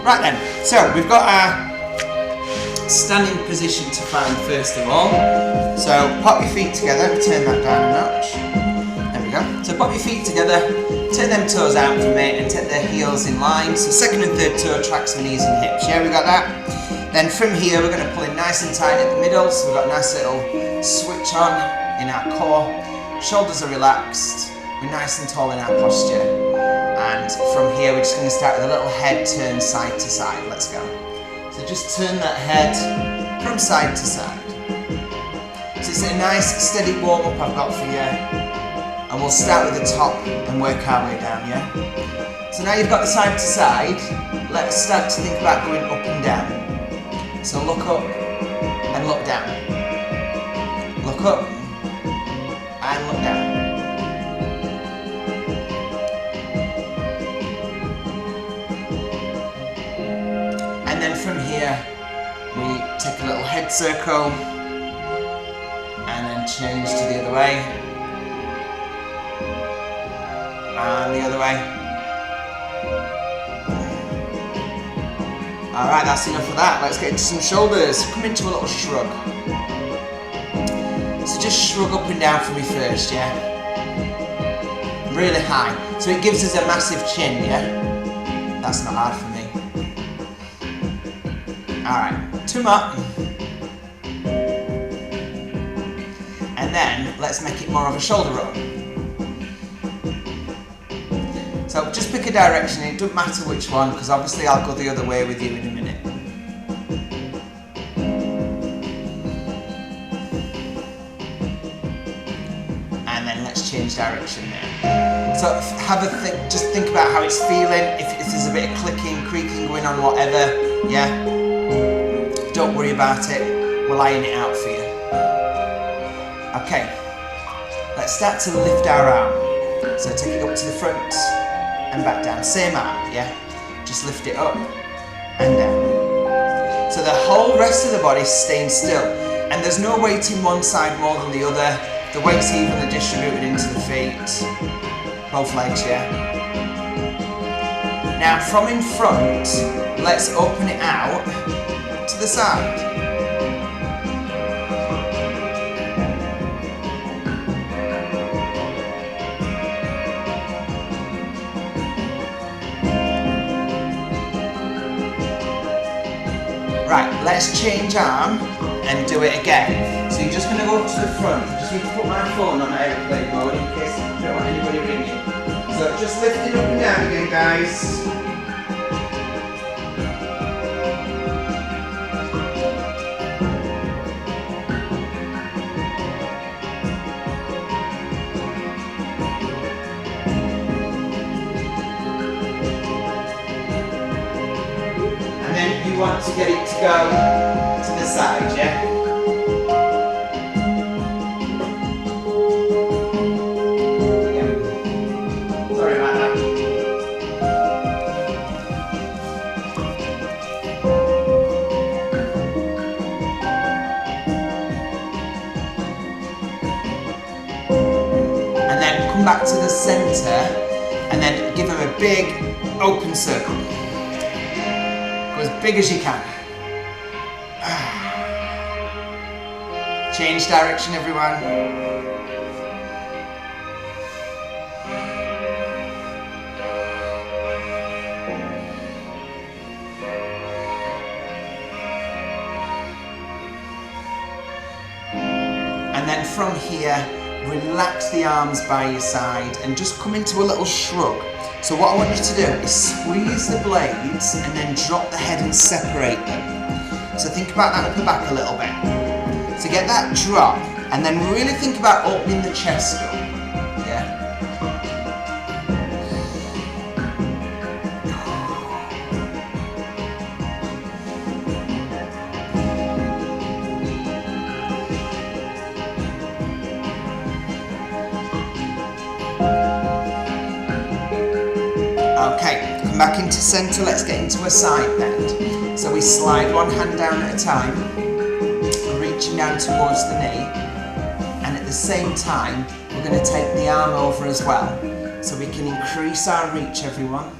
Right then, so we've got our standing position to find first of all. So pop your feet together, turn that down a notch. There we go. So pop your feet together, turn them toes out from me and take the heels in line. So second and third toe tracks my knees and hips. Yeah, we got that? Then from here we're going to pull in nice and tight at the middle. So we've got a nice little switch on in our core. Shoulders are relaxed. We're nice and tall in our posture. And from here we're just going to start with a little head turn side to side. Let's go. So just turn that head from side to side. So it's a nice steady warm up I've got for you. And we'll start with the top and work our way down, yeah? So now you've got the side to side, let's start to think about going up and down. So look up and look down. Look up and look down. And then from here, we take a little head circle and then change to the other way. And the other way. Alright, that's enough of that. Let's get into some shoulders. Come into a little shrug. So just shrug up and down for me first, yeah? Really high. So it gives us a massive chin, yeah? That's not hard for me. Alright, 2 more. And then, let's make it more of a shoulder roll. So just pick a direction, it doesn't matter which one, because obviously I'll go the other way with you in a minute. And then let's change direction there. So have a just think about how it's feeling, if there's a bit of clicking, creaking going on, whatever, yeah? Don't worry about it, we'll iron it out for you. Okay, let's start to lift our arm. So take it up to the front and back down, same arm, yeah? Just lift it up and down. So the whole rest of the body's staying still, and there's no weight in one side more than the other. The weight's evenly distributed into the feet, both legs, yeah? Now from in front, let's open it out to the side. Right, let's change arm and do it again. So you're just going to go up to the front. I just need to put my phone on airplane mode in case you don't want anybody ringing. So just lift it up and down again, guys. You want to get it to go to the side, yeah? Yeah. Sorry about that. And then come back to the centre and then give them a big open circle. As big as you can. Change direction, everyone. And then from here, relax the arms by your side and just come into a little shrug. So what I want you to do is squeeze the blades and then drop the head and separate them. So think about that upper back a little bit. So get that drop and then really think about opening the chest up. Yeah? Okay, come back into centre, let's get into a side bend. So we slide one hand down at a time, reaching down towards the knee, and at the same time, we're going to take the arm over as well. So we can increase our reach, everyone.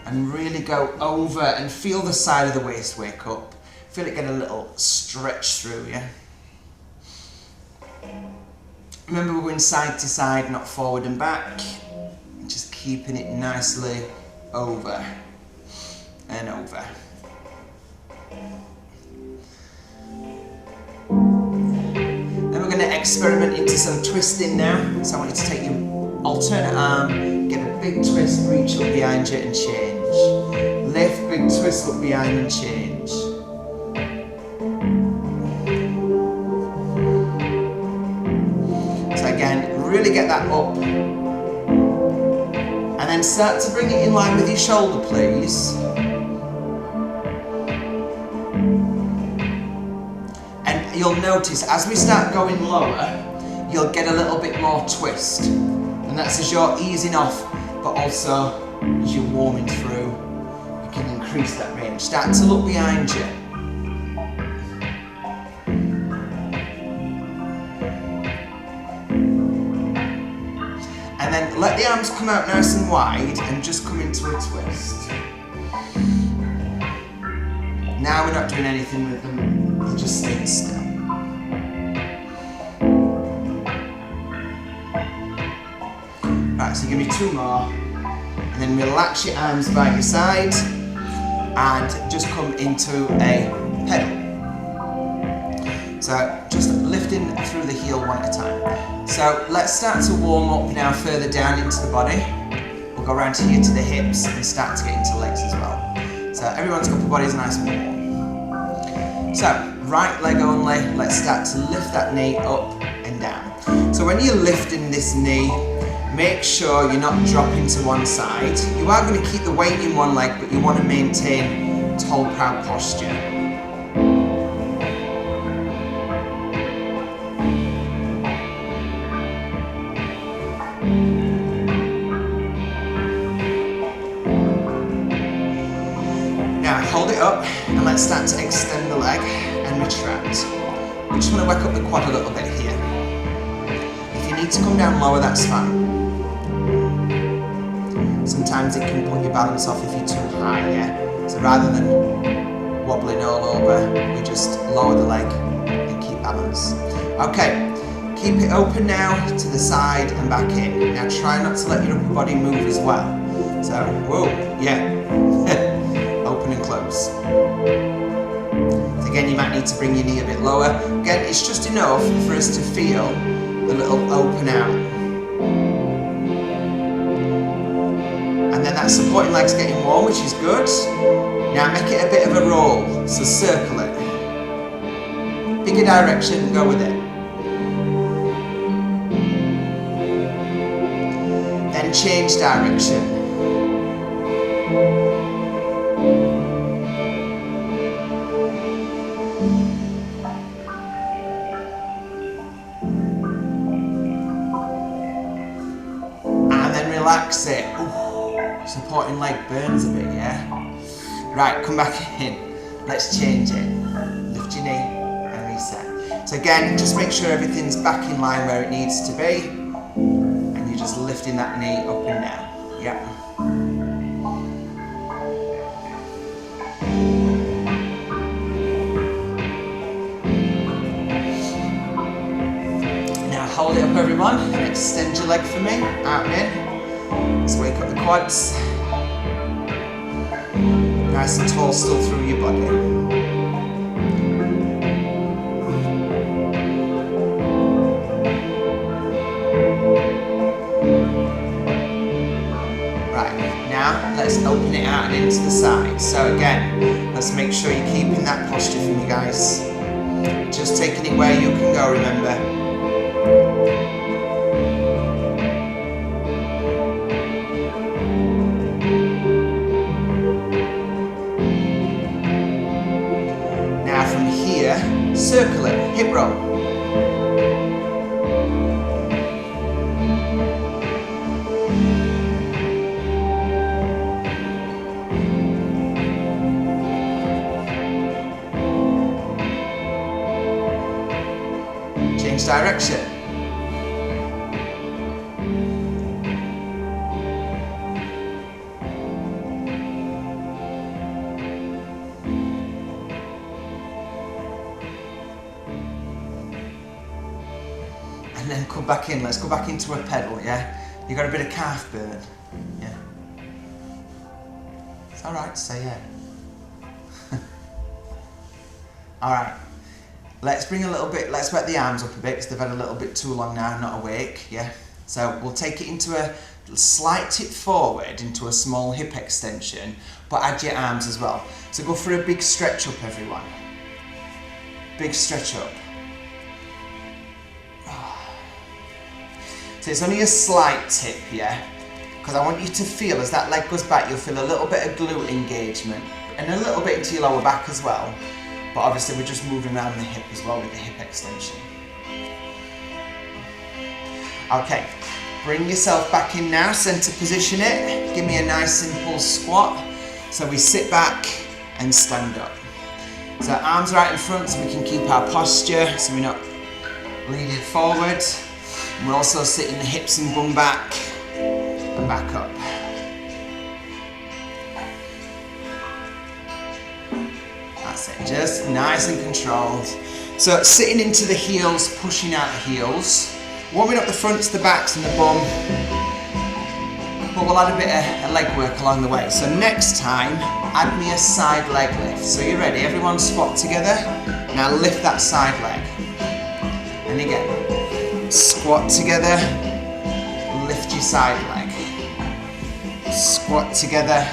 and really go over and feel the side of the waist wake up. Feel it get a little stretch through you. Remember, we're going side to side, not forward and back. Just keeping it nicely over and over. Then we're going to experiment into some twisting now. So I want you to take your alternate arm, get a big twist, reach up behind you and change. Lift, big twist up behind and change. So again, really get that up. And then start to bring it in line with your shoulder, please. And you'll notice as we start going lower, you'll get a little bit more twist. And that's as you're easing off, but also as you're warming through, you can increase that range. Start to look behind you. And then let the arms come out nice and wide and just come into a twist. Now we're not doing anything with them, you're just staying still. Right, so give me 2 more, and then relax your arms by your side and just come into a pedal. So just lifting through the heel one at a time. So let's start to warm up now further down into the body. We'll go around here to the hips and start to get into legs as well. So everyone's upper body is nice and warm. So right leg only, let's start to lift that knee up and down. So when you're lifting this knee, make sure you're not dropping to one side. You are going to keep the weight in one leg, but you want to maintain tall, proud posture. Now hold it up and let's start to extend the leg and retract. We just want to work up the quad a little bit here. If you need to come down lower, that's fine. Sometimes it can put your balance off if you're too high, yeah? So rather than wobbling all over, we just lower the leg and keep balance. Okay, keep it open now to the side and back in. Now try not to let your upper body move as well. So, whoa, yeah. Open and close. So again, you might need to bring your knee a bit lower. Again, it's just enough for us to feel the little open out. And then that supporting leg's getting warm, which is good. Now make it a bit of a roll, so circle it. Pick a direction and go with it. Then change direction. And then relax it. Ooh, supporting leg burns a bit, yeah? Right, come back in. Let's change it. Lift your knee and reset. So again, just make sure everything's back in line where it needs to be. And you're just lifting that knee up and down. Yep. Now hold it up, everyone, and extend your leg for me. Out and in. Let's wake up the quads. Nice and tall still through your body. Right, now let's open it out and into the side. So again, let's make sure you're keeping that posture for me, guys. Just taking it where you can go, remember. Circle it, hip roll. Change direction. come back in. Let's go back into a pedal, yeah? You got a bit of calf burn, yeah? It's alright to say yeah. Alright, let's bring a little bit, let's wet the arms up a bit because they've had a little bit too long now, not awake, yeah? So we'll take it into a slight tip forward, into a small hip extension, but add your arms as well. So go for a big stretch up, everyone. Big stretch up. So it's only a slight tip, yeah? Because I want you to feel, as that leg goes back, you'll feel a little bit of glute engagement and a little bit into your lower back as well. But obviously we're just moving around the hip as well with the hip extension. Okay, bring yourself back in now, center position it. Give me a nice simple squat. So we sit back and stand up. So arms right in front so we can keep our posture, so we're not leaning forward. And we're also sitting the hips and bum back and back up. That's it, just nice and controlled. So sitting into the heels, pushing out the heels. Warming up the fronts, the backs and the bum. But we'll add a bit of leg work along the way. So next time, add me a side leg lift. So you're ready, everyone squat together. Now lift that side leg. And again, squat together, lift your side leg. Squat together,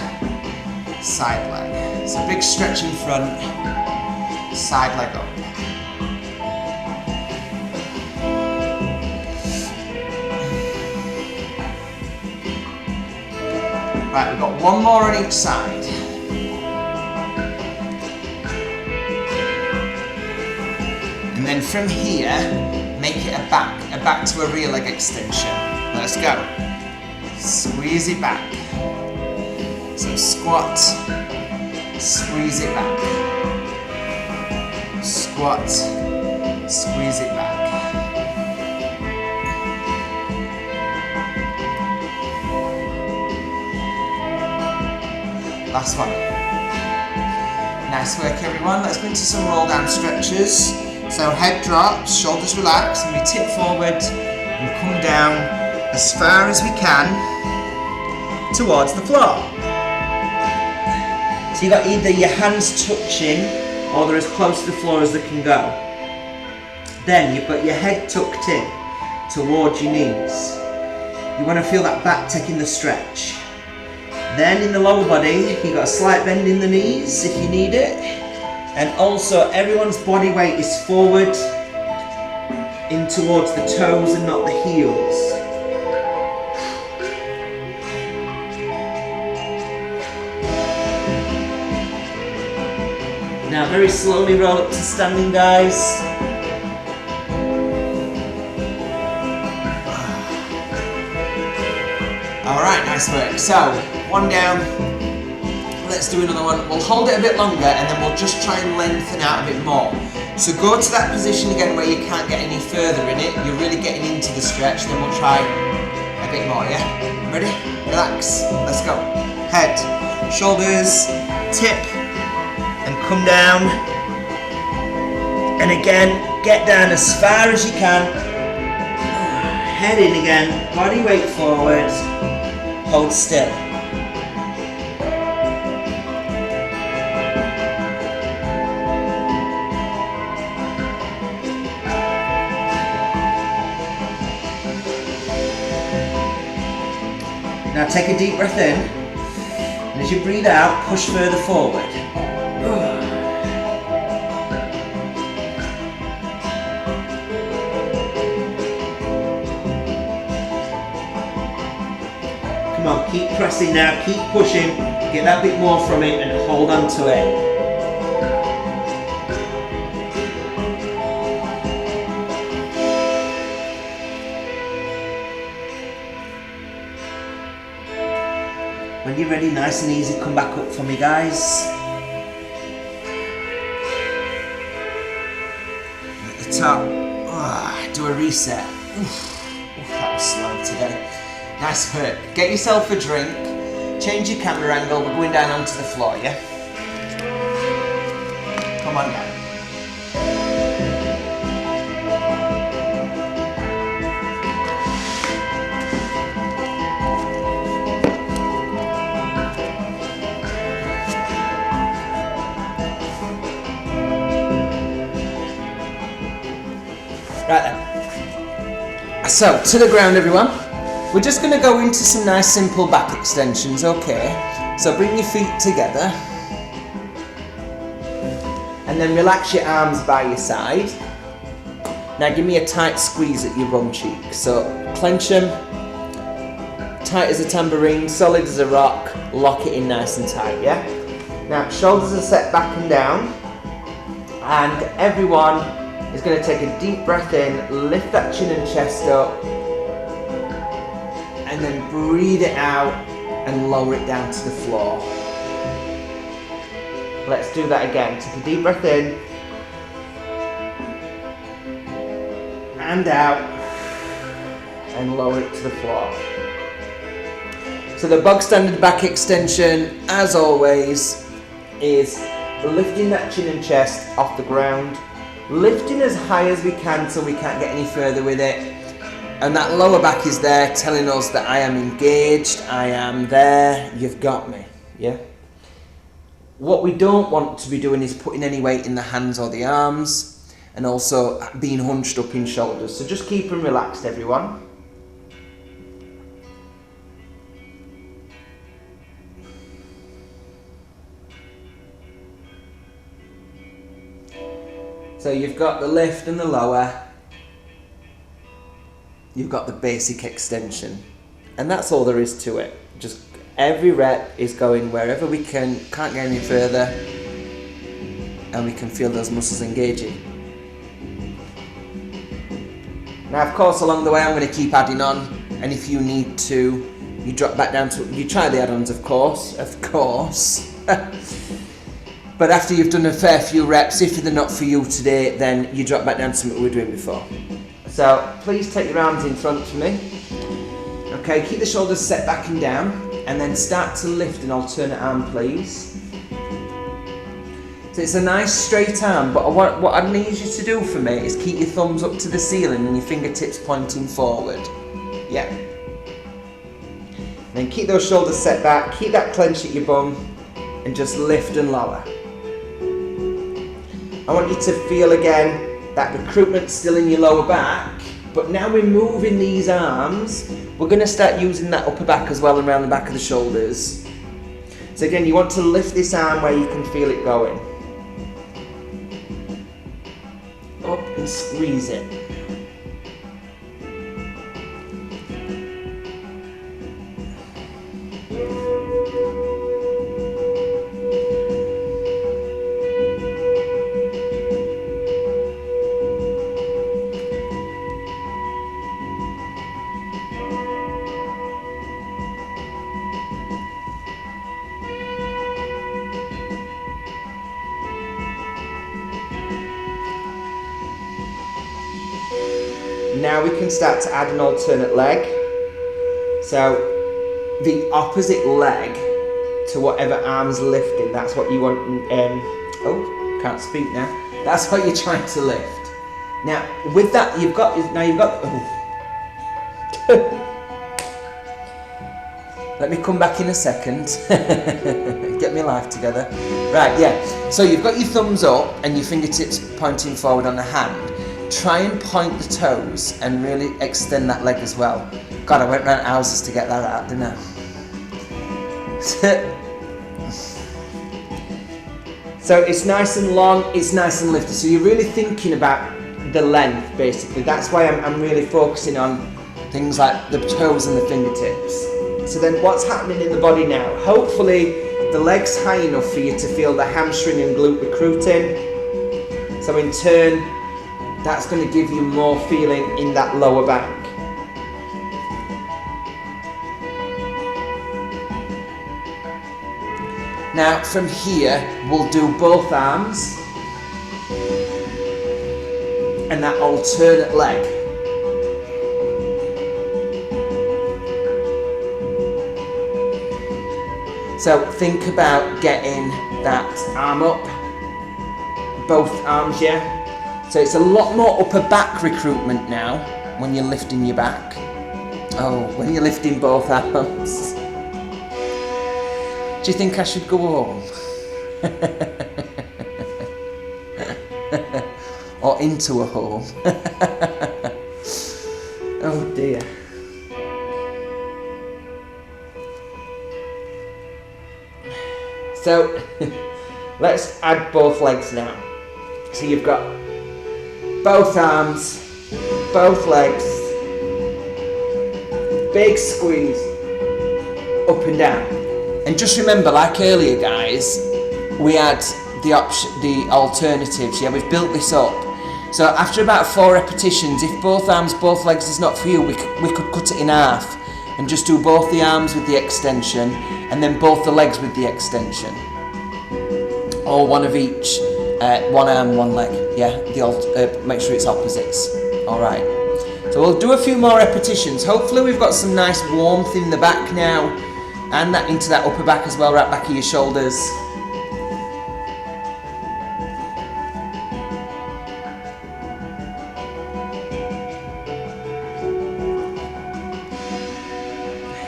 side leg. So big stretch in front, side leg up. Right, we've got one more on each side. And then from here, make it a back to a rear leg extension. Let's go. Squeeze it back. So squat, squeeze it back. Squat, squeeze it back. Last one. Nice work, everyone. Let's go into some roll down stretches. So head drops, shoulders relax, and we tip forward and come down as far as we can towards the floor. So you've got either your hands touching or they're as close to the floor as they can go. Then you've got your head tucked in towards your knees. You want to feel that back taking the stretch. Then in the lower body, you've got a slight bend in the knees if you need it. And also everyone's body weight is forward in towards the toes and not the heels. Now very slowly roll up to standing, guys. Alright, nice work. So, one down. Let's do another one. We'll hold it a bit longer and then we'll just try and lengthen out a bit more. So go to that position again where you can't get any further in it. You're really getting into the stretch. Then we'll try a bit more, yeah? Ready? Relax. Let's go. Head, shoulders, tip, and come down. And again, get down as far as you can. Head in again, body weight forward. Hold still. Now take a deep breath in, and as you breathe out, push further forward. Come on, keep pressing now, keep pushing, get that bit more from it and hold on to it. When you're ready, nice and easy, come back up for me, guys. At the top, do a reset. Oof, that was slow today. Nice work. Get yourself a drink, change your camera angle, we're going down onto the floor, yeah? Come on down. so to the ground everyone. We're just going to go into some nice simple back extensions, okay? So bring your feet together. And then relax your arms by your side. Now give me a tight squeeze at your bum cheek. So clench them, tight as a tambourine, solid as a rock, lock it in nice and tight, yeah? Now shoulders are set back and down, and everyone is going to take a deep breath in, lift that chin and chest up, and then breathe it out and lower it down to the floor. Let's do that again. Take a deep breath in and out and lower it to the floor. So the bog standard back extension, as always, is lifting that chin and chest off the ground, lifting as high as we can so we can't get any further with it, and that lower back is there telling us that I am engaged, I am there, you've got me, yeah? What we don't want to be doing is putting any weight in the hands or the arms, and also being hunched up in shoulders. So just keep them relaxed, everyone. So you've got the lift and the lower, you've got the basic extension, and that's all there is to it. Just every rep is going wherever we can, can't get any further, and we can feel those muscles engaging. Now of course along the way I'm going to keep adding on, and if you need to, you drop back down to, you try the add-ons of course. But after you've done a fair few reps, if they're not for you today, then you drop back down to something we were doing before. So please take your arms in front for me. Okay, keep the shoulders set back and down, and then start to lift an alternate arm, please. So it's a nice straight arm, but what I need you to do for me is keep your thumbs up to the ceiling and your fingertips pointing forward. Yeah. Then keep those shoulders set back, keep that clench at your bum, and just lift and lower. I want you to feel again that recruitment still in your lower back, but now we're moving these arms, we're going to start using that upper back as well around the back of the shoulders. So again, you want to lift this arm where you can feel it going. Up and squeeze it. Now we can start to add an alternate leg. So the opposite leg to whatever arm's lifting, that's what you want. Oh, can't speak now. That's what you're trying to lift. Now with that, you've got. Let me come back in a second. Get my life together. Right, yeah. So you've got your thumbs up and your fingertips pointing forward on the hand. Try and point the toes and really extend that leg as well. God, I went round houses to get that out, didn't I? So it's nice and long, it's nice and lifted. So you're really thinking about the length, basically. That's why I'm really focusing on things like the toes and the fingertips. So then what's happening in the body now? Hopefully the leg's high enough for you to feel the hamstring and glute recruiting. So in turn, that's going to give you more feeling in that lower back. Now from here, we'll do both arms and that alternate leg. So think about getting that arm up, both arms, yeah? So it's a lot more upper back recruitment now when you're lifting your back. Oh, when you're lifting both arms. Do you think I should go home? Or into a home? Oh dear. So, let's add both legs now. So you've got both arms, both legs, big squeeze, up and down. And just remember, like earlier guys, we had the alternatives, yeah, we've built this up. So after about 4 repetitions, if both arms, both legs is not for you, we could cut it in half and just do both the arms with the extension and then both the legs with the extension. Or one of each, one arm, one leg, yeah, make sure it's opposites, alright. So we'll do a few more repetitions. Hopefully we've got some nice warmth in the back now and that into that upper back as well, right back of your shoulders.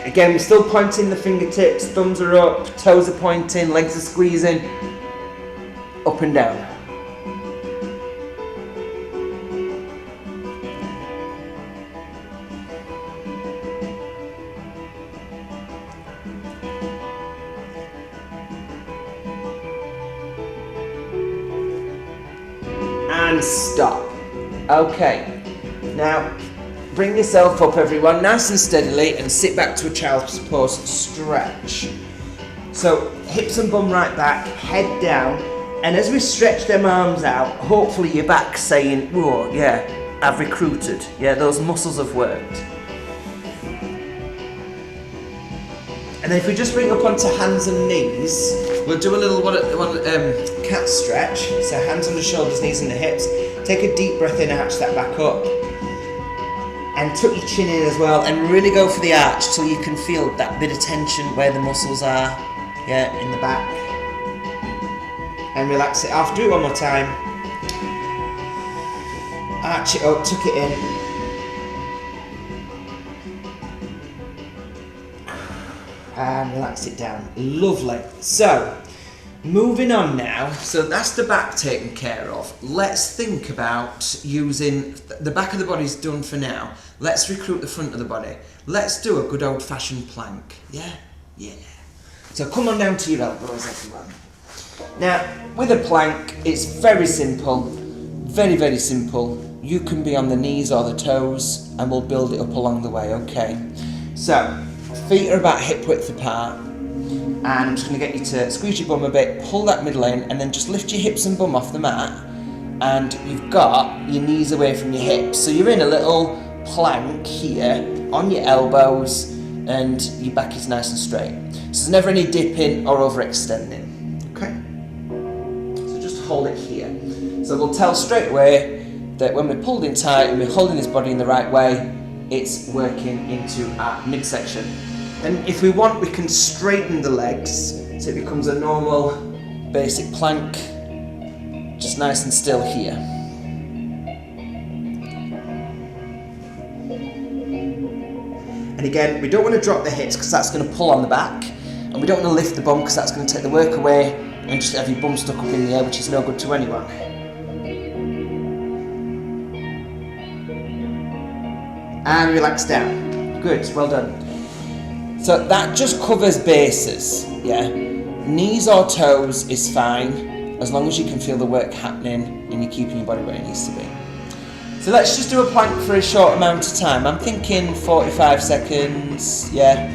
Again, we're still pointing the fingertips, thumbs are up, toes are pointing, legs are squeezing, up and down. And stop. Okay, now bring yourself up everyone, nice and steadily, and sit back to a child's pose, stretch. So hips and bum right back, head down, and as we stretch them arms out, hopefully your back's saying, whoa, yeah, I've recruited, yeah, those muscles have worked. And then if we just bring up onto hands and knees, we'll do a little cat stretch. So hands on the shoulders, knees on the hips. Take a deep breath in, arch that back up. And tuck your chin in as well, and really go for the arch till you can feel that bit of tension where the muscles are, yeah, in the back. And relax it off. Do it one more time. Arch it up, tuck it in. And relax it down. Lovely. So, moving on now. So that's the back taken care of. Let's think about using, the back of the body's done for now. Let's recruit the front of the body. Let's do a good old-fashioned plank. Yeah? Yeah. So come on down to your elbows, everyone. Now, with a plank, it's very simple. Very, very simple. You can be on the knees or the toes, and we'll build it up along the way, okay? So, feet are about hip width apart, and I'm just going to get you to squeeze your bum a bit, pull that middle in, and then just lift your hips and bum off the mat, and you've got your knees away from your hips. So you're in a little plank here, on your elbows, and your back is nice and straight. So there's never any dipping or overextending, okay? So just hold it here. So we'll tell straight away that when we're pulled in tight and we're holding this body in the right way, it's working into our midsection. And if we want, we can straighten the legs so it becomes a normal basic plank, just nice and still here. And again, we don't want to drop the hips because that's going to pull on the back, and we don't want to lift the bum because that's going to take the work away and just have your bum stuck up in the air, which is no good to anyone. And relax down. Good, well done. So that just covers bases, yeah? Knees or toes is fine, as long as you can feel the work happening and you're keeping your body where it needs to be. So let's just do a plank for a short amount of time. I'm thinking 45 seconds, yeah,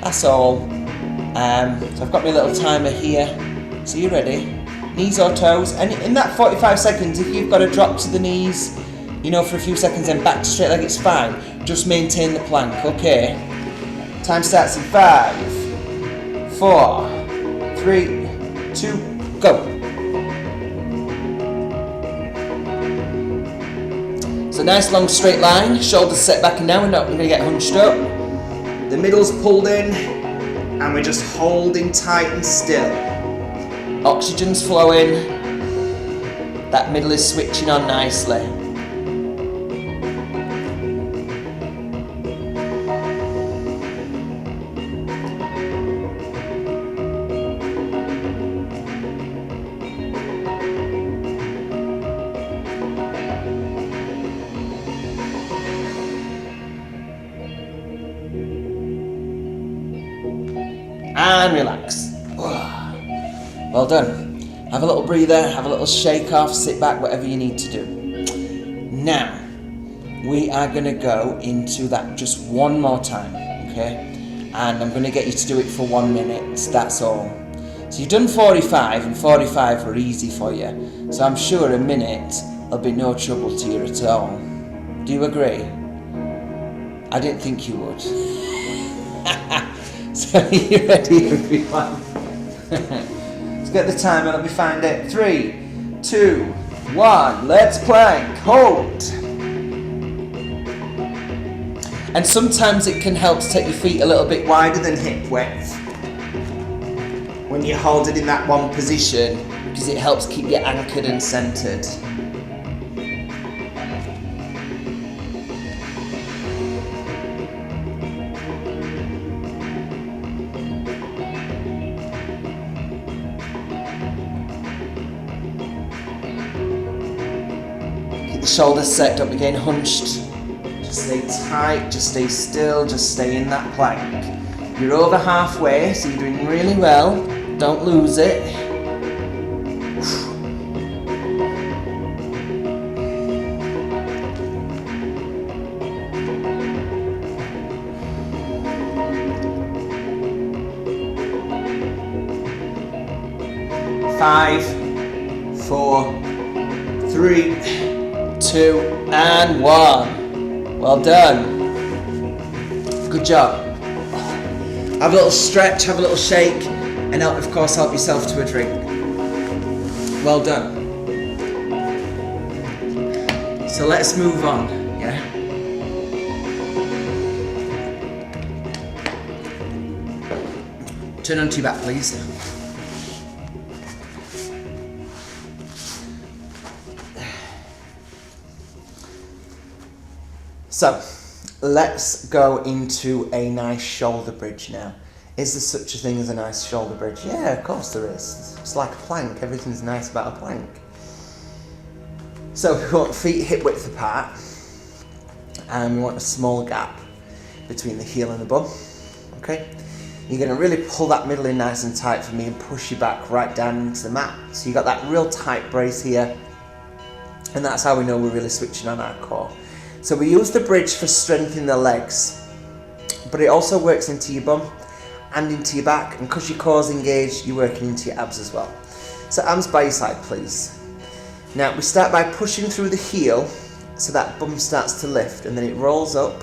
that's all. So I've got my little timer here. So you ready? Knees or toes? And in that 45 seconds, if you've got to drop to the knees, you know, for a few seconds and back to straight leg, it's fine. Just maintain the plank, okay? Time starts in 5, 4, 3, 2, go. So nice long straight line, shoulders set back and down, we're going to get hunched up. The middle's pulled in, and we're just holding tight and still. Oxygen's flowing, that middle is switching on nicely. and relax. Well done. Have a little breather, have a little shake off, sit back, whatever you need to do. Now, we are going to go into that just one more time, okay? And I'm going to get you to do it for 1 minute, that's all. So you've done 45, and 45 were easy for you. So I'm sure a minute will be no trouble to you at all. Do you agree? I didn't think you would. So are you ready, everyone? Let's get the timer, let me find it. 3, 2, 1, let's plank, hold. And sometimes it can help to take your feet a little bit wider than hip width when you hold it in that one position, because it helps keep you anchored and centered. Keep the shoulders set, don't be getting hunched. Just stay tight, just stay still, just stay in that plank. You're over halfway, so you're doing really well. Don't lose it. Five, 4, 3, 2, and 1. Well done. Good job. Have a little stretch, have a little shake, and of course help yourself to a drink. Well done. So let's move on, yeah? Turn onto your back, please. So, let's go into a nice shoulder bridge now. Is there such a thing as a nice shoulder bridge? Yeah, of course there is. It's like a plank. Everything's nice about a plank. So we want feet hip width apart, and we want a small gap between the heel and the bum. Okay? You're going to really pull that middle in nice and tight for me and push your back right down into the mat. So you've got that real tight brace here, and that's how we know we're really switching on our core. So we use the bridge for strengthening the legs, but it also works into your bum and into your back, and because your core's engaged, you're working into your abs as well. So arms by your side, please. Now we start by pushing through the heel so that bum starts to lift, and then it rolls up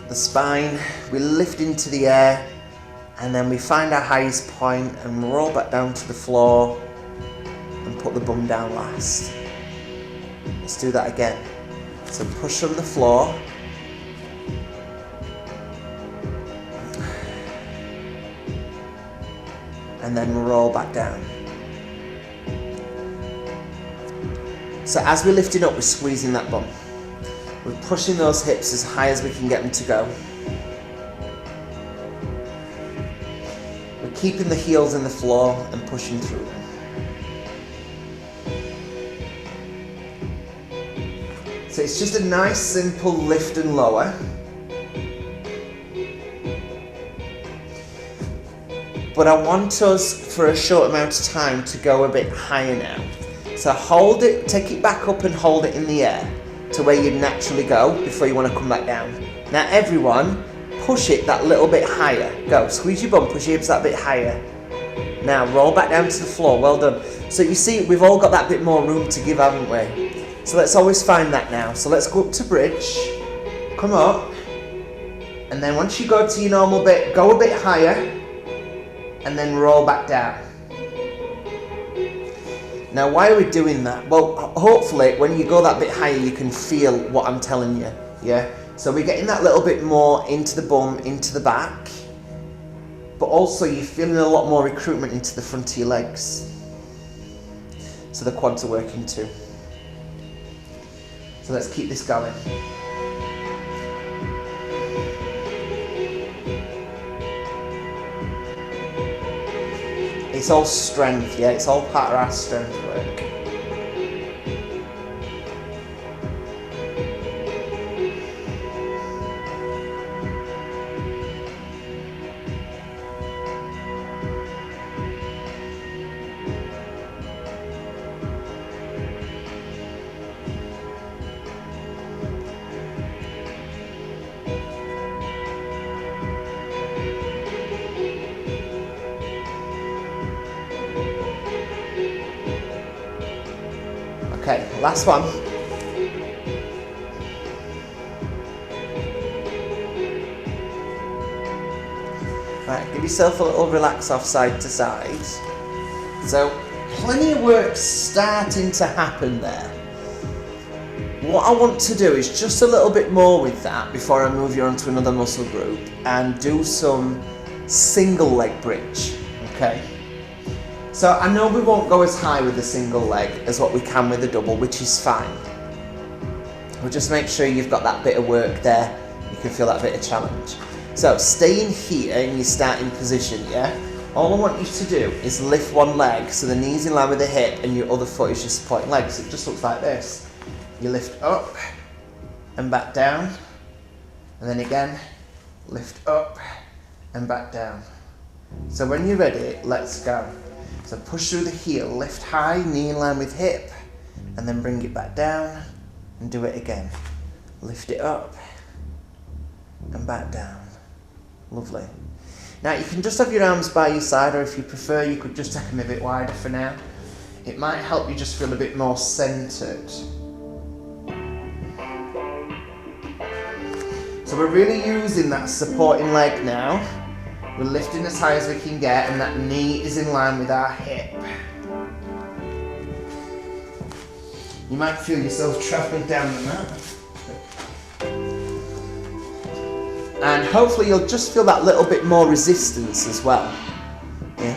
the spine, we lift into the air, and then we find our highest point and roll back down to the floor and put the bum down last. Let's do that again. So push from the floor, and then roll back down. So as we're lifting up, we're squeezing that bum. We're pushing those hips as high as we can get them to go. We're keeping the heels in the floor and pushing through them. So it's just a nice simple lift and lower. But I want us for a short amount of time to go a bit higher now. So hold it, take it back up and hold it in the air to where you'd naturally go before you want to come back down. Now everyone, push it that little bit higher. Go, squeeze your bum, push your hips that bit higher. Now roll back down to the floor, well done. So you see, we've all got that bit more room to give, haven't we? So let's always find that now. So let's go up to bridge, come up, and then once you go to your normal bit, go a bit higher, and then roll back down. Now why are we doing that? Well, hopefully when you go that bit higher you can feel what I'm telling you, yeah? So we're getting that little bit more into the bum, into the back, but also you're feeling a lot more recruitment into the front of your legs. So the quads are working too. So let's keep this going. It's all strength, yeah? It's all part of our strength work. Okay, last one. Right, give yourself a little relax off side to side. So, plenty of work starting to happen there. What I want to do is just a little bit more with that before I move you on to another muscle group and do some single leg bridge, okay? So I know we won't go as high with the single leg as what we can with the double, which is fine. We'll just make sure you've got that bit of work there. You can feel that bit of challenge. So stay in here in your starting position, yeah? All I want you to do is lift one leg so the knee's in line with the hip and your other foot is your supporting leg. So it just looks like this. You lift up and back down, and then again, lift up and back down. So when you're ready, let's go. So push through the heel, lift high, knee in line with hip, and then bring it back down and do it again. Lift it up and back down. Lovely. Now you can just have your arms by your side, or if you prefer, you could just take them a bit wider for now. It might help you just feel a bit more centered. So we're really using that supporting leg now. We're lifting as high as we can get, and that knee is in line with our hip. You might feel yourself travelling down the mat. And hopefully you'll just feel that little bit more resistance as well. Yeah.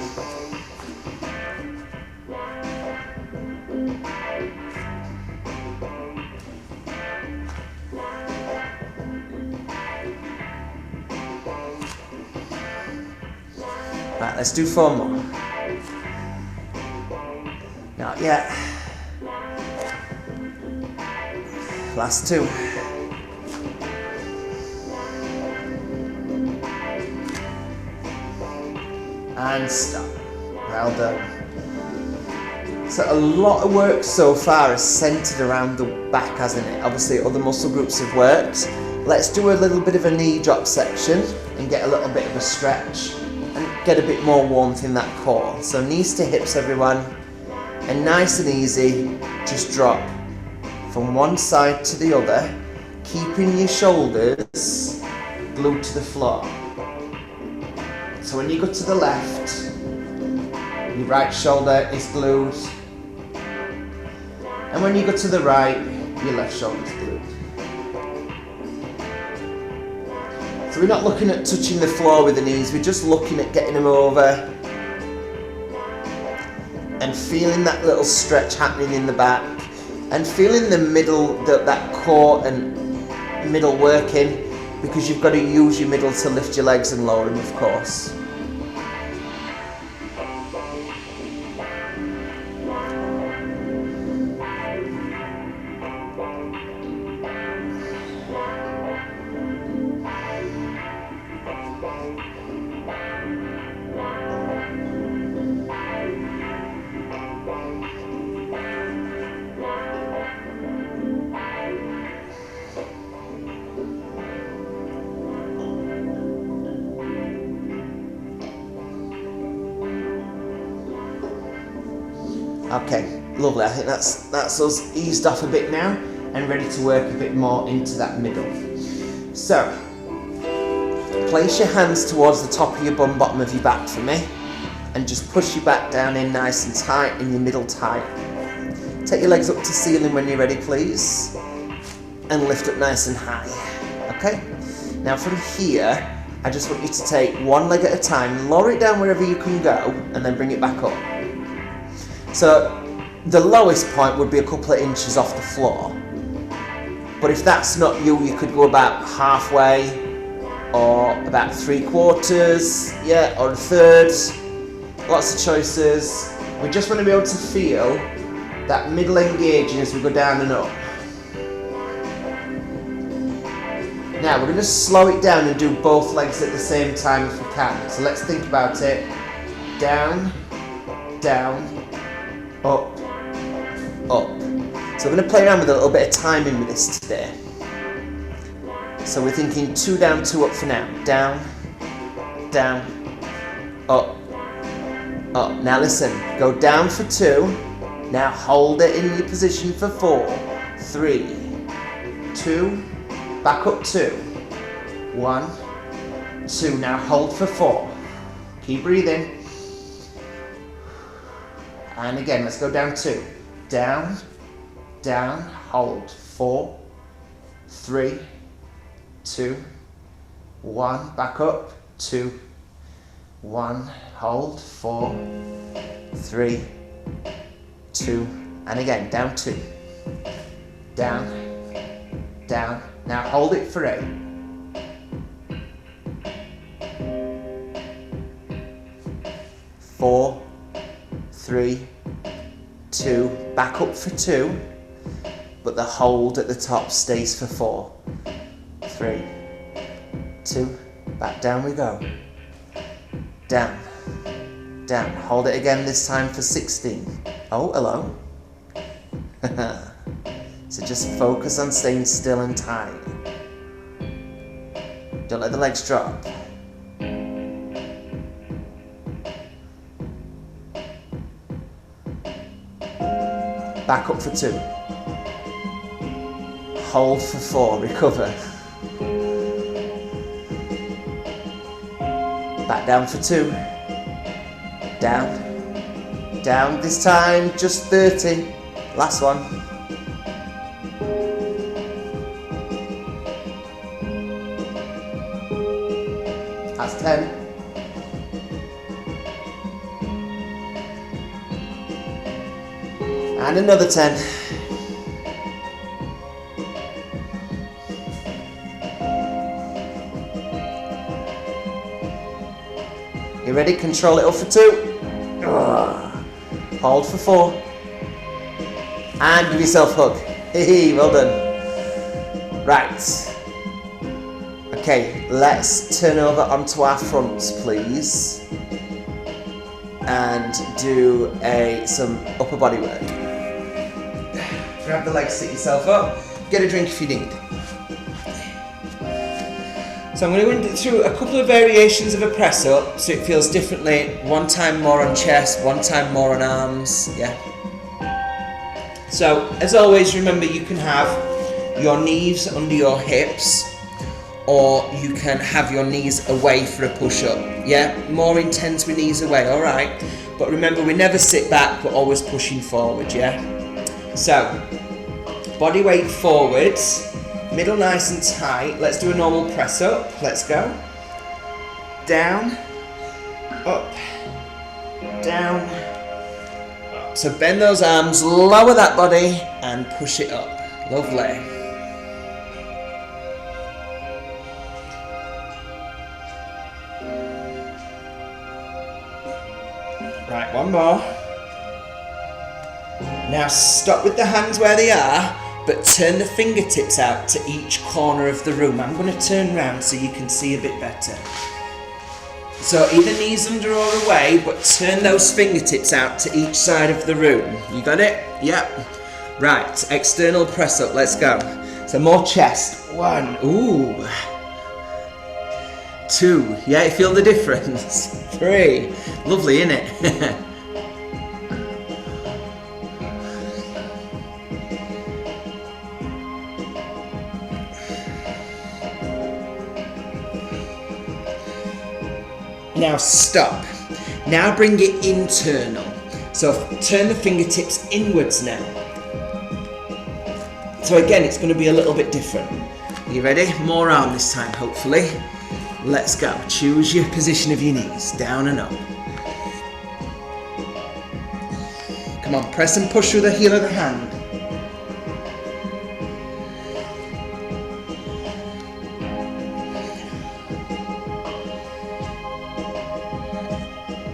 Right, let's do 4 more. Not yet. Last 2. And stop. Well done. So a lot of work so far is centered around the back, hasn't it? Obviously other muscle groups have worked. Let's do a little bit of a knee drop section and get a little bit of a stretch and get a bit more warmth in that core. So knees to hips, everyone, and nice and easy, just drop from one side to the other, keeping your shoulders glued to the floor. So when you go to the left, your right shoulder is glued, and when you go to the right, your left shoulder is glued. So we're not looking at touching the floor with the knees, we're just looking at getting them over and feeling that little stretch happening in the back and feeling the middle, that core and middle working, because you've got to use your middle to lift your legs and lower them, of course. Okay, lovely. I think that's us eased off a bit now and ready to work a bit more into that middle. So, place your hands towards the top of your bum, bottom of your back for me, and just push your back down in nice and tight and your middle tight. Take your legs up to ceiling when you're ready, please, and lift up nice and high. Okay? Now from here, I just want you to take one leg at a time, lower it down wherever you can go, and then bring it back up. So the lowest point would be a couple of inches off the floor. But if that's not you, you could go about halfway or about 3/4, yeah, or a third. Lots of choices. We just want to be able to feel that middle engaging as we go down and up. Now we're going to slow it down and do both legs at the same time if we can. So let's think about it. Down, down, up, up. So we're going to play around with a little bit of timing with this today. So we're thinking 2 down, 2 up for now. Down, down, up, up. Now listen, go down for 2, Now hold it in your position for 4, 3, 2, back up 2, 1, 2. Now hold for 4. Keep breathing. And again, let's go down 2. Down, down, hold. 4, 3, 2, 1. Back up. 2, 1. Hold. 4, 3, 2. And again, down 2. Down, down. Now hold it for 8. 4, 3, 2, back up for 2, but the hold at the top stays for 4, 3, 2, back down we go, down, down, hold it again this time for 16, oh hello, so just focus on staying still and tight, don't let the legs drop. Back up for 2. Hold for 4, recover. Back down for 2. Down. Down this time, just 30. Last one. That's 10. And another 10. You ready? Control it up for 2. Hold for 4. And give yourself a hug. Hey, well done. Right. Okay, let's turn over onto our fronts, please. And do some upper body work. Grab the legs, sit yourself up, get a drink if you need. So I'm going to go through a couple of variations of a press up so it feels differently. One time more on chest, one time more on arms, yeah. So as always, remember you can have your knees under your hips or you can have your knees away for a push up, yeah. More intense with knees away, alright. But remember we never sit back, we're always pushing forward, yeah. So, body weight forwards, middle nice and tight. Let's do a normal press up. Let's go. Down, up, down, up. So bend those arms, lower that body and push it up. Lovely. Right, one more. Now stop with the hands where they are, but turn the fingertips out to each corner of the room. I'm going to turn round so you can see a bit better. So either knees under or away, but turn those fingertips out to each side of the room. You got it? Yep. Right, external press up, let's go. So more chest. 1, ooh. 2, yeah, you feel the difference. 3, lovely, innit? Now stop. Now bring it internal. So turn the fingertips inwards now. So again, it's going to be a little bit different. Are you ready? More arm this time, hopefully. Let's go. Choose your position of your knees, down and up. Come on, press and push with the heel of the hand.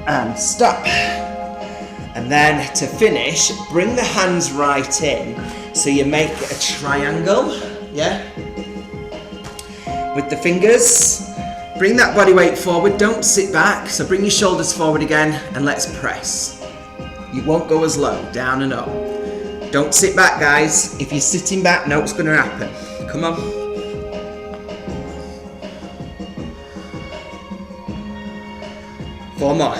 And stop. And then to finish, bring the hands right in. So you make a triangle, yeah? With the fingers. Bring that body weight forward, don't sit back. So bring your shoulders forward again and let's press. You won't go as low, down and up. Don't sit back, guys. If you're sitting back, know what's gonna happen. Come on. Four more.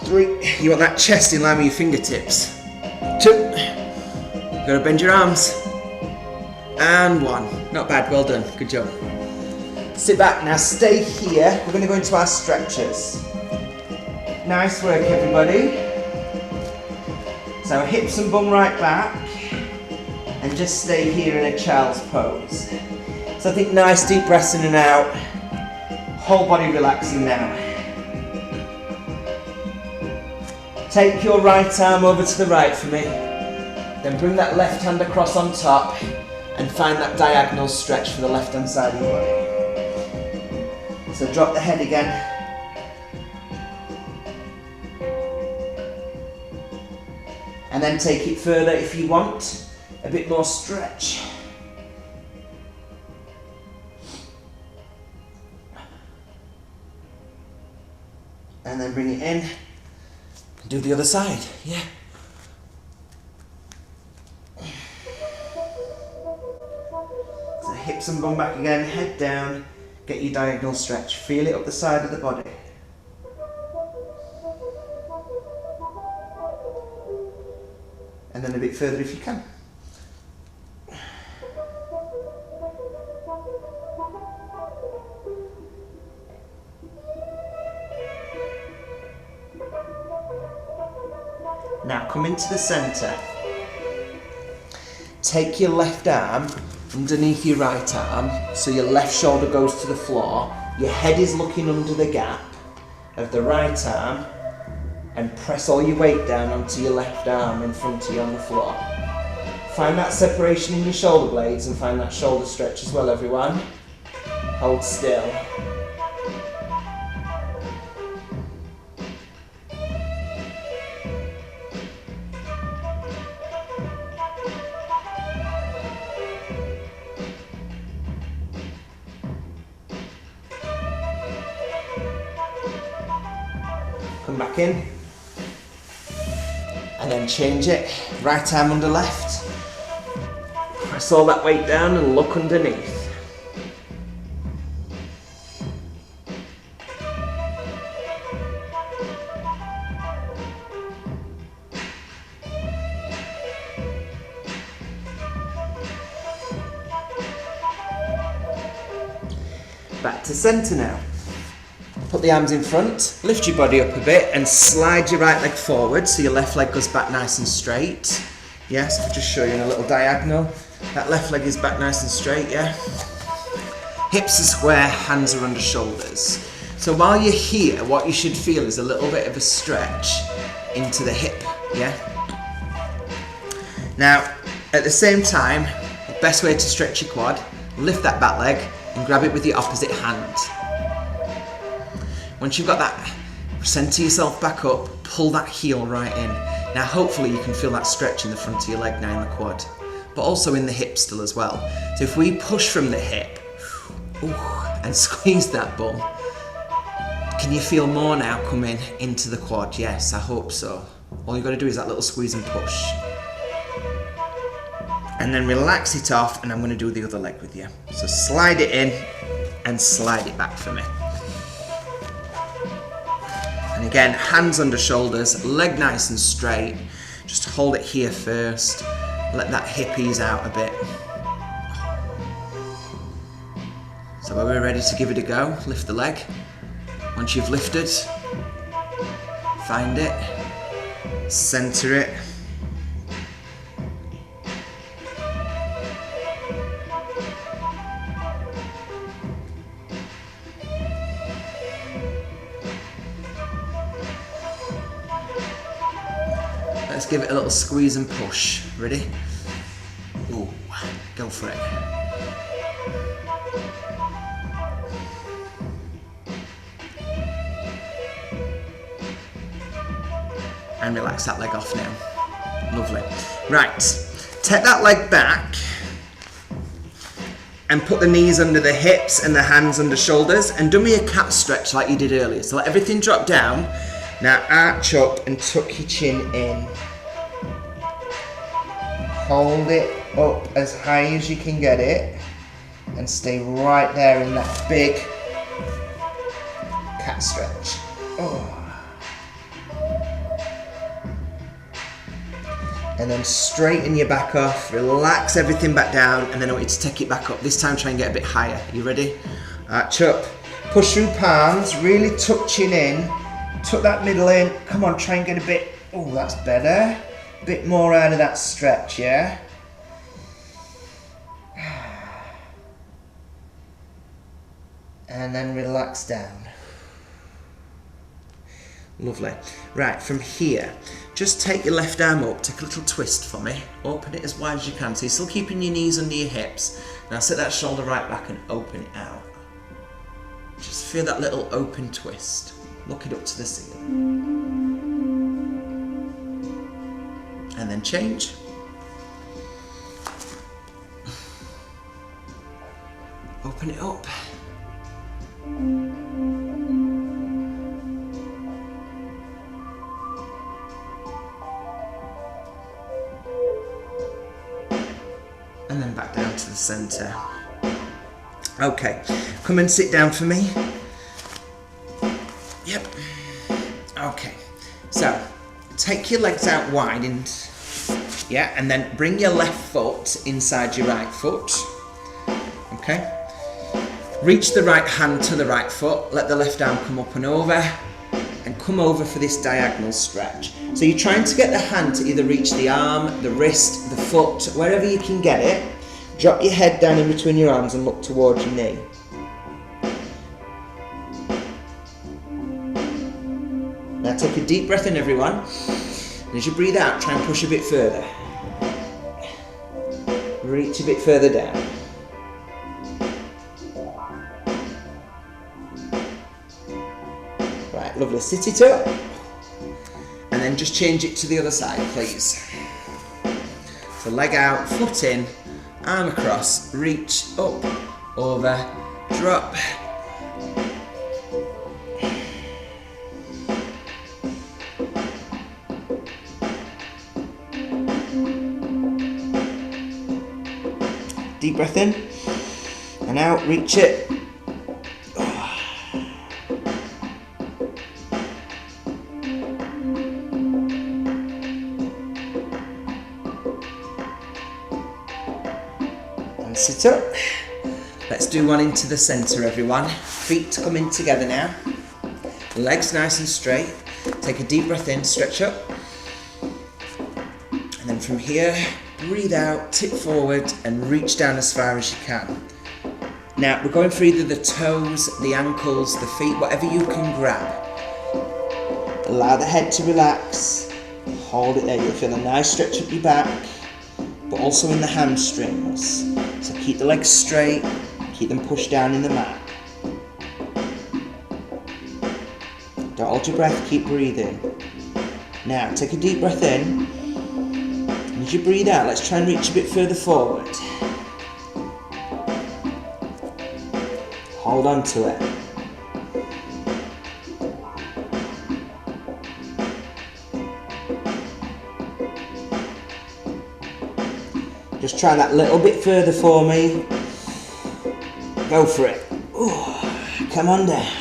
3. You want that chest in line with your fingertips. 2. You've got to bend your arms. And 1. Not bad, well done, good job. Sit back now, stay here. We're going to go into our stretches. Nice work, everybody. So hips and bum right back. And just stay here in a child's pose. So I think nice deep breaths in and out. Whole body relaxing now. Take your right arm over to the right for me. Then bring that left hand across on top and find that diagonal stretch for the left hand side of your body. So drop the head again. And then take it further if you want. A bit more stretch. And then bring it in. Do the other side, yeah. So hips and bum back again, head down. Get your diagonal stretch. Feel it up the side of the body. And then a bit further if you can. Now come into the centre. Take your left arm underneath your right arm, so your left shoulder goes to the floor. Your head is looking under the gap of the right arm, and press all your weight down onto your left arm in front of you on the floor. Find that separation in your shoulder blades and find that shoulder stretch as well, everyone. Hold still. Come back in. And then change it. Right arm under left. Press all that weight down and look underneath. Back to centre now. Put the arms in front, lift your body up a bit and slide your right leg forward so your left leg goes back nice and straight. Yes, I'll just show you in a little diagonal. That left leg is back nice and straight, yeah? Hips are square, hands are under shoulders. So while you're here, what you should feel is a little bit of a stretch into the hip, yeah? Now, at the same time, the best way to stretch your quad, lift that back leg and grab it with your opposite hand. Once you've got that, centre yourself back up, pull that heel right in. Now hopefully you can feel that stretch in the front of your leg now in the quad, but also in the hip still as well. So if we push from the hip, and squeeze that bum, can you feel more now coming into the quad? Yes, I hope so. All you've got to do is that little squeeze and push. And then relax it off, and I'm going to do the other leg with you. So slide it in and slide it back for me. And again, hands under shoulders, leg nice and straight. Just hold it here first. Let that hip ease out a bit. So when we're ready to give it a go, lift the leg. Once you've lifted, find it, center it. Let's give it a little squeeze and push. Ready? Ooh, go for it. And relax that leg off now. Lovely. Right, take that leg back and put the knees under the hips and the hands under shoulders and do me a cat stretch like you did earlier. So let everything drop down. Now arch up and tuck your chin in. Hold it up as high as you can get it and stay right there in that big cat stretch. Oh. And then straighten your back off, relax everything back down, and then I want you to take it back up. This time try and get a bit higher. You ready? Chup. Push through palms, really tuck chin in. Tuck that middle in. Come on, try and get a bit, oh, that's better. A bit more out of that stretch, yeah? And then relax down. Lovely. Right, from here, just take your left arm up, take a little twist for me. Open it as wide as you can. So you're still keeping your knees under your hips. Now sit that shoulder right back and open it out. Just feel that little open twist. Look it up to the ceiling. And then change. Open it up. And then back down to the centre. Okay, come and sit down for me. Yep. Okay, so take your legs out wide and yeah, and then bring your left foot inside your right foot. Okay. Reach the right hand to the right foot, let the left arm come up and over, and come over for this diagonal stretch. So you're trying to get the hand to either reach the arm, the wrist, the foot, wherever you can get it. Drop your head down in between your arms and look towards your knee. Now take a deep breath in, everyone. And as you breathe out, try and push a bit further. Reach a bit further down. Right, lovely. Sit it up. And then just change it to the other side, please. So leg out, foot in, arm across, reach up, over, drop. Deep breath in and out, reach it. And sit up. Let's do one into the centre, everyone. Feet coming together now. Legs nice and straight. Take a deep breath in, stretch up. And then from here, breathe out, tip forward and reach down as far as you can. Now we're going for either the toes, the ankles, the feet, whatever you can grab. Allow the head to relax. Hold it there. You'll feel a nice stretch up your back, but also in the hamstrings. So keep the legs straight, keep them pushed down in the mat. Don't hold your breath, keep breathing. Now take a deep breath in. As you breathe out, let's try and reach a bit further forward. Hold on to it. Just try that little bit further for me. Go for it. Ooh, come on down.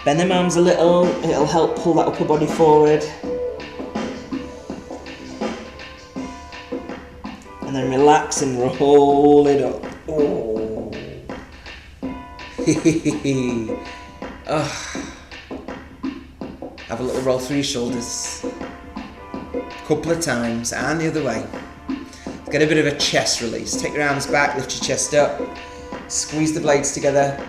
Bend them arms a little, it'll help pull that upper body forward. And then relax and roll it up. Oh. Oh. Have a little roll through your shoulders. A couple of times, and the other way. Get a bit of a chest release. Take your arms back, lift your chest up. Squeeze the blades together.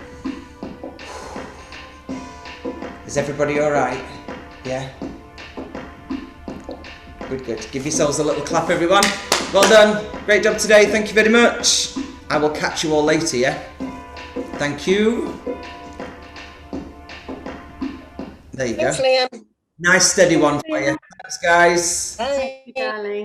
Is everybody alright? Yeah? Good, good. Give yourselves a little clap, everyone. Well done. Great job today. Thank you very much. I will catch you all later, yeah? Thank you. There you go. Thanks, Liam. Nice steady one for you. Thanks, guys. Bye. Darling.